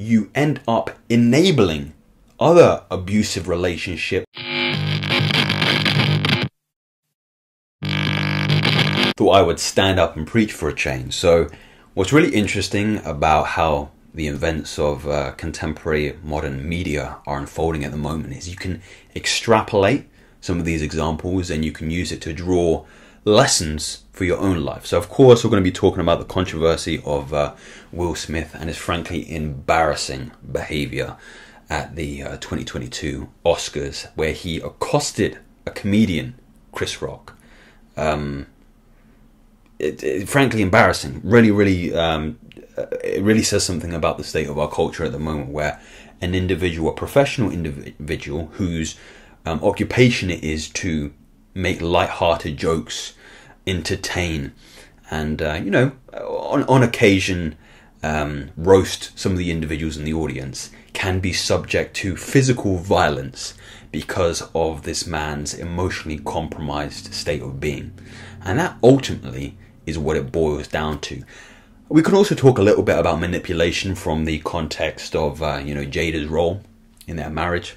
you end up enabling other abusive relationships. Thought I would stand up and preach for a change. So what's really interesting about how the events of contemporary modern media are unfolding at the moment is you can extrapolate some of these examples and you can use it to draw lessons for your own life. So of course we're going to be talking about the controversy of Will Smith and his frankly embarrassing behavior at the 2022 Oscars, where he accosted a comedian, Chris Rock. Frankly embarrassing. It really says something about the state of our culture at the moment, where an individual, a professional individual whose occupation it is to make light-hearted jokes, entertain, and on occasion roast some of the individuals in the audience, can be subject to physical violence because of this man's emotionally compromised state of being. And that ultimately is what it boils down to. We can also talk a little bit about manipulation from the context of Jada's role in their marriage.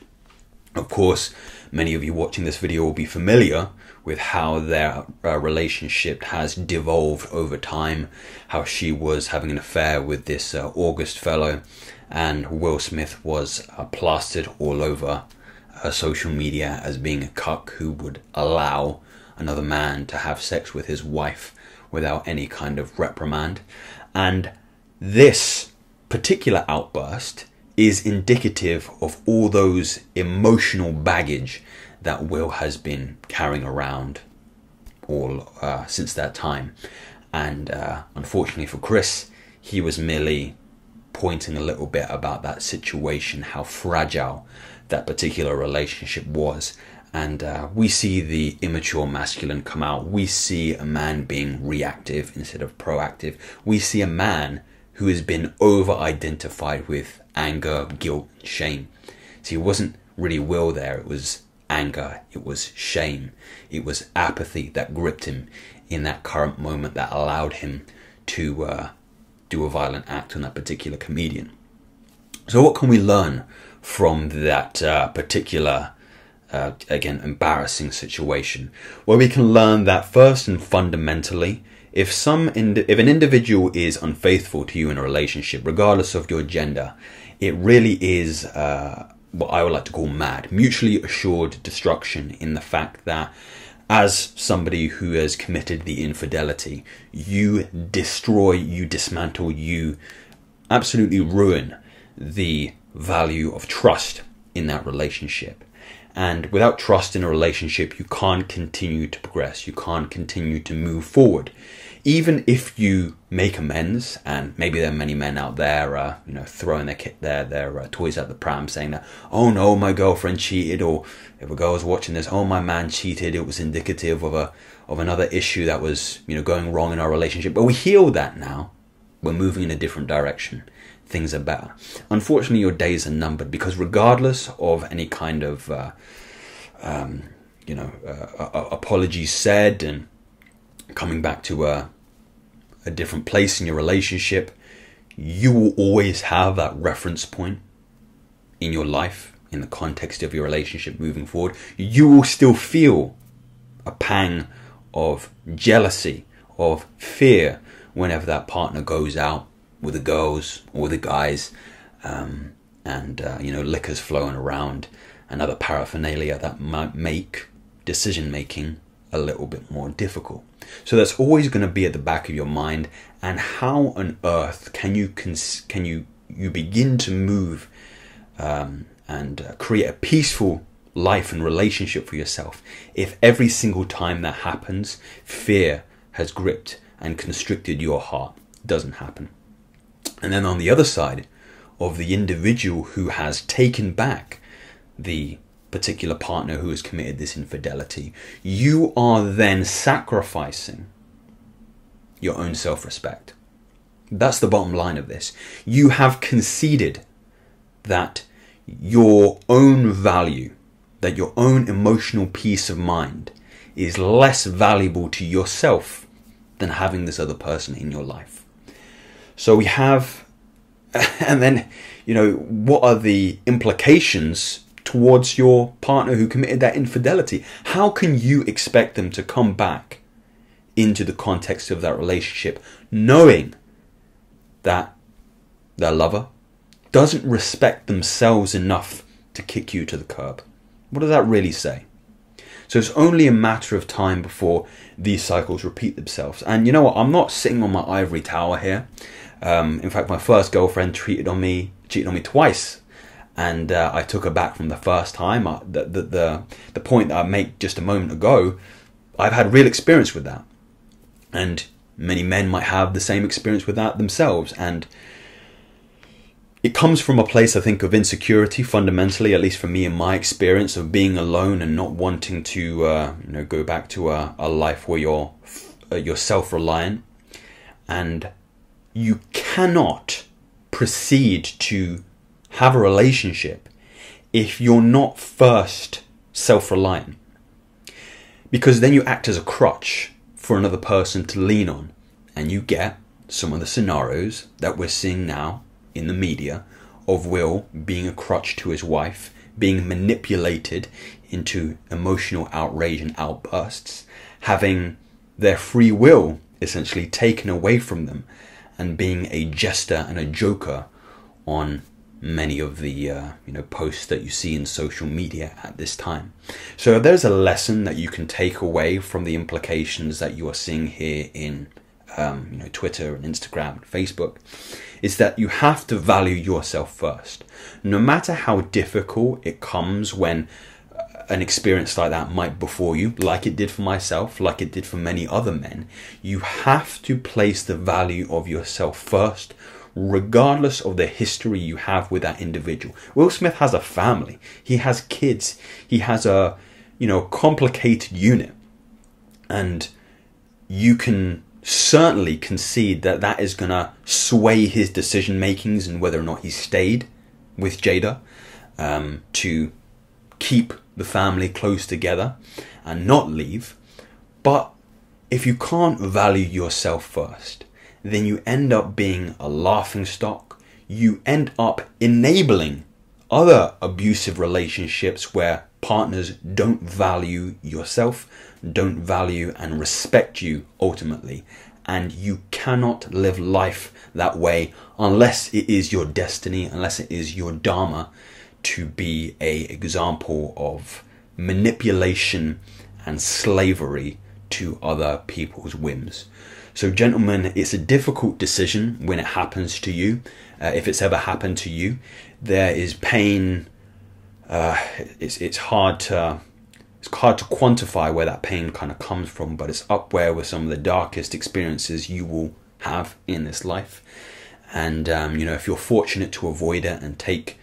Of course, many of you watching this video will be familiar with how their relationship has devolved over time, how she was having an affair with this August fellow, and Will Smith was plastered all over social media as being a cuck who would allow another man to have sex with his wife without any kind of reprimand. And this particular outburst is indicative of all those emotional baggage that Will has been carrying around all since that time. And unfortunately for Chris, he was merely pointing a little bit about that situation, how fragile that particular relationship was. And we see the immature masculine come out. We see a man being reactive instead of proactive. We see a man who has been over-identified with anger, guilt, shame. See, it wasn't really will there. It was anger. It was shame. It was apathy that gripped him in that current moment that allowed him to do a violent act on that particular comedian. So what can we learn from that particular again, embarrassing situation? Well, we can learn that first and fundamentally, if an individual is unfaithful to you in a relationship, regardless of your gender, it really is what I would like to call mad, mutually assured destruction, in the fact that as somebody who has committed the infidelity, you destroy, you dismantle, you absolutely ruin the value of trust in that relationship. And without trust in a relationship, you can't continue to progress. You can't continue to move forward. Even if you make amends, and maybe there are many men out there, throwing their toys at the pram, saying that, oh no, my girlfriend cheated, or if a girl's watching this, oh, my man cheated. It was indicative of another issue that was, going wrong in our relationship. But we healed that now. We're moving in a different direction. Things are better. Unfortunately, your days are numbered, because regardless of any kind of apologies said and coming back to a different place in your relationship, you will always have that reference point in your life, in the context of your relationship moving forward. You will still feel a pang of jealousy, of fear, whenever that partner goes out with the girls or the guys, liquor's flowing around and other paraphernalia that might make decision making a little bit more difficult. So that's always going to be at the back of your mind. And how on earth can you begin to move and create a peaceful life and relationship for yourself if every single time that happens, fear has gripped and constricted your heart? It doesn't happen. And then on the other side of the individual who has taken back the particular partner who has committed this infidelity, you are then sacrificing your own self-respect. That's the bottom line of this. You have conceded that your own value, that your own emotional peace of mind is less valuable to yourself than having this other person in your life. So we have, and then you know, what are the implications towards your partner who committed that infidelity? How can you expect them to come back into the context of that relationship knowing that their lover doesn't respect themselves enough to kick you to the curb? What does that really say? So it's only a matter of time before these cycles repeat themselves. And you know what? I'm not sitting on my ivory tower here. In fact, my first girlfriend cheated on me twice. And I took her back from the first time. The point that I made just a moment ago, I've had real experience with that. And many men might have the same experience with that themselves. And it comes from a place, I think, of insecurity, fundamentally, at least for me in my experience, of being alone and not wanting to go back to a life where you're self-reliant. And you cannot proceed to have a relationship if you're not first self-reliant, because then you act as a crutch for another person to lean on, and you get some of the scenarios that we're seeing now in the media of Will being a crutch to his wife, being manipulated into emotional outrage and outbursts, having their free will essentially taken away from them, and being a jester and a joker on many of the posts that you see in social media at this time. So there's a lesson that you can take away from the implications that you are seeing here in Twitter and Instagram and Facebook, is that you have to value yourself first. No matter how difficult it comes when an experience like that might befall you, like it did for myself, like it did for many other men, you have to place the value of yourself first, regardless of the history you have with that individual. Will Smith has a family, he has kids, he has a complicated unit, and you can certainly concede that that is going to sway his decision makings and whether or not he stayed with Jada, to keep the family close together and not leave. But if you can't value yourself first, then you end up being a laughingstock. You end up enabling other abusive relationships where partners don't value yourself, don't value and respect you ultimately. And you cannot live life that way unless it is your destiny, unless it is your dharma to be an example of manipulation and slavery to other people's whims. So gentlemen, it's a difficult decision when it happens to you. If it's ever happened to you, there is pain. It's hard to quantify where that pain kind of comes from, but it's up there with some of the darkest experiences you will have in this life. And if you're fortunate to avoid it and take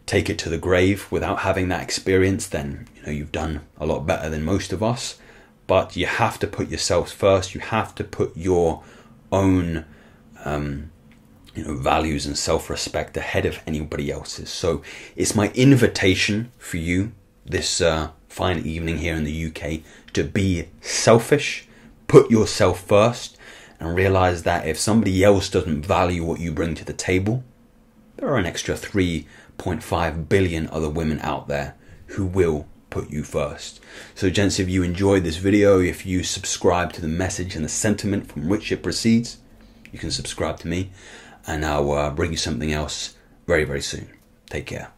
it to the grave without having that experience, then you've done a lot better than most of us. But you have to put yourselves first. You have to put your own values and self-respect ahead of anybody else's. So it's my invitation for you this fine evening here in the UK to be selfish, put yourself first, and realize that if somebody else doesn't value what you bring to the table, there are an extra 3.5 billion other women out there who will put you first. So gents, if you enjoyed this video, if you subscribe to the message and the sentiment from which it proceeds, you can subscribe to me, and I'll bring you something else very, very soon. Take care.